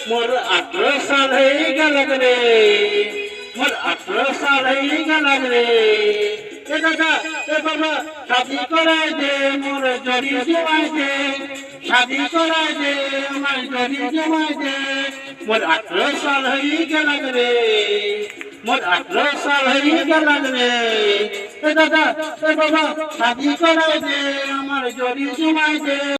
मोर 18 साल हई गलग रे, मोर 18 साल हई गलग रे। ए दादा ए बाबा शादी कराय दे मोर जड़ी जमाय दे, शादी कराय दे আমার जड़ी जमाय दे। मोर 18 साल हई गलग रे, मोर 18 साल हई गलग रे। ए दादा ए बाबा शादी कराय दे আমার जड़ी जमाय दे।